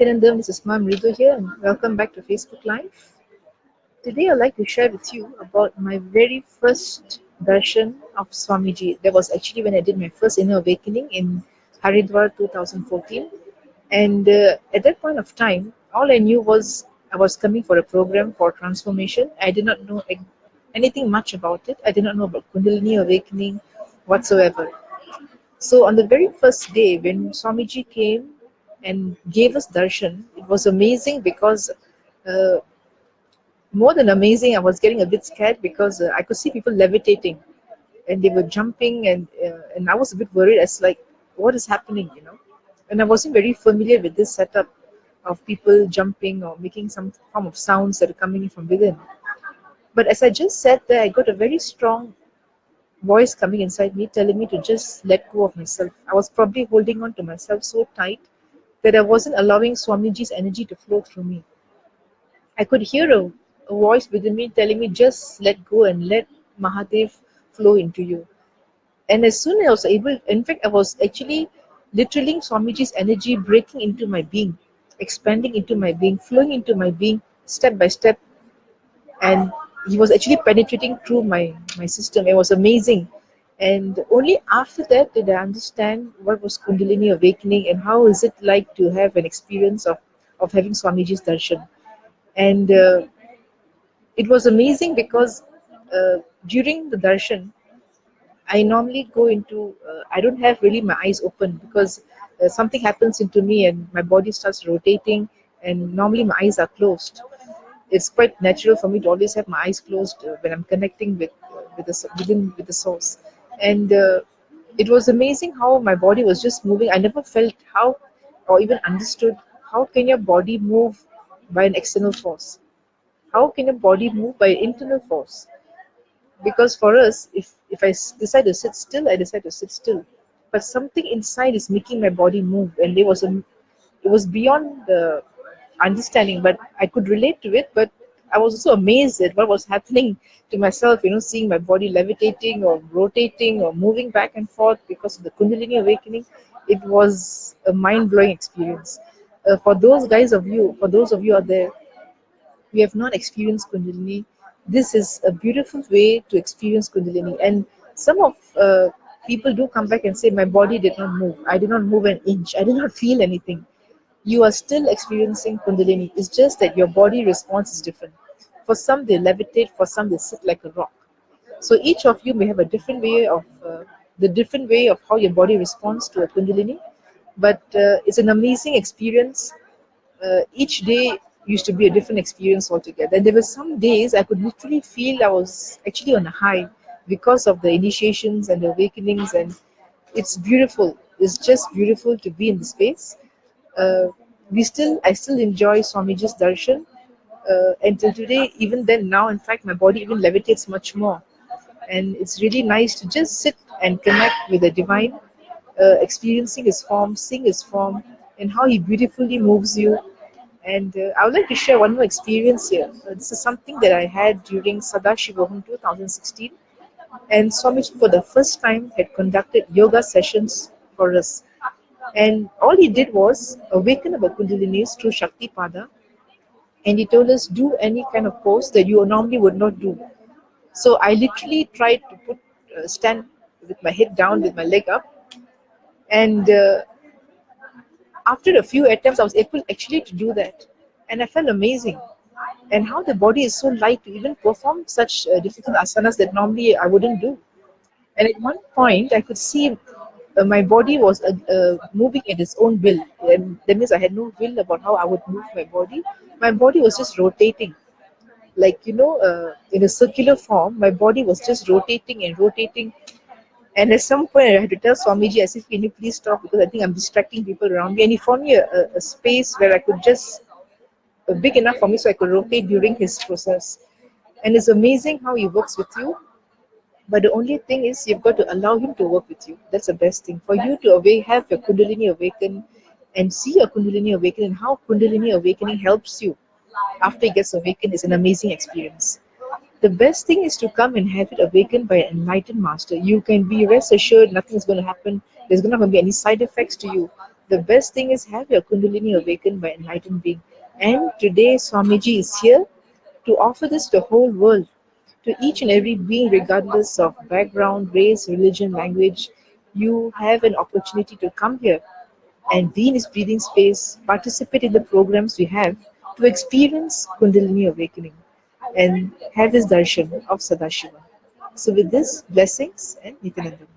Nityanandam, this is Ma'am Ritu here, and welcome back to Facebook Live. Today, I'd like to share with you about my very first darshan of Swamiji. That was actually when I did my first inner awakening in Haridwar 2014. And at that point of time, all I knew was I was coming for a program for transformation. I did not know anything much about it. I did not know about Kundalini awakening whatsoever. So on the very first day when Swamiji came and gave us darshan, it was amazing because uh, more than amazing, I was getting a bit scared because I could see people levitating and they were jumping and I was a bit worried as like what is happening. And I wasn't very familiar with this setup of people jumping or making some form of sounds that are coming from within. But as I just sat there, I got a very strong voice coming inside me telling me to just let go of myself. I was probably holding on to myself so tight that I wasn't allowing Swamiji's energy to flow through me. I could hear a voice within me telling me just let go and let Mahadev flow into you. And as soon as I was able, in fact, I was actually literally Swamiji's energy breaking into my being, expanding into my being, flowing into my being step by step, and he was actually penetrating through my system. It was amazing. And only after that did I understand what was Kundalini awakening and how is it like to have an experience of having Swamiji's darshan. And it was amazing because during the darshan, I normally go into, I don't have really my eyes open because something happens into me and my body starts rotating, and normally my eyes are closed. It's quite natural for me to always have my eyes closed when I'm connecting with the source. And it was amazing how my body was just moving. I never felt how or even understood how can your body move by an external force. How can your body move by internal force? Because for us, if decide to sit still, I decide to sit still, but something inside is making my body move, and it was beyond the understanding, but I could relate to it. But I was also amazed at what was happening to myself, seeing my body levitating or rotating or moving back and forth because of the Kundalini awakening. It was a mind-blowing experience. For those of you out there we have not experienced Kundalini, this is a beautiful way to experience Kundalini. And some of people do come back and say, my body did not move. I did not move an inch. I did not feel anything. You are still experiencing Kundalini. It's just that your body response is different. For some, they levitate. For some, they sit like a rock. So each of you may have a different way of the different way of how your body responds to a Kundalini. But it's an amazing experience. Each day used to be a different experience altogether. And there were some days I could literally feel I was actually on a high because of the initiations and the awakenings, and it's beautiful. It's just beautiful to be in the space. Uh, I still enjoy Swamiji's darshan until today. Even then, now in fact, my body even levitates much more, and it's really nice to just sit and connect with the divine, experiencing his form, seeing his form, and how he beautifully moves you. And I would like to share one more experience here. This is something that I had during Sadashivaham 2016. And Swamiji, for the first time, had conducted yoga sessions for us. And all he did was awaken our Kundalinis through Shakti Pada. And he told us, do any kind of pose that you normally would not do. So I literally tried to stand with my head down, with my leg up. And after a few attempts, I was able actually to do that. And I felt amazing. And how the body is so light to even perform such difficult asanas that normally I wouldn't do. And at one point, I could see my body was moving at its own will. And that means I had no will about how I would move my body. My body was just rotating. Like, in a circular form, my body was just rotating and rotating. And at some point, I had to tell Swamiji, as if, can you please stop, because I think I'm distracting people around me. And he found me a space where I could just, big enough for me so I could rotate during his process. And it's amazing how he works with you. But the only thing is, you've got to allow him to work with you. That's the best thing. For you to have your Kundalini awaken and see your Kundalini awaken, and how Kundalini awakening helps you after it gets awakened is an amazing experience. The best thing is to come and have it awakened by an enlightened master. You can be rest assured nothing is going to happen. There's not going to be any side effects to you. The best thing is have your Kundalini awakened by enlightened being. And today Swamiji is here to offer this to the whole world, to each and every being, regardless of background, race, religion, language. You have an opportunity to come here and be in his breathing space, participate in the programs we have to experience Kundalini awakening and have this darshan of Sadashiva. So, with this, blessings and Nityananda.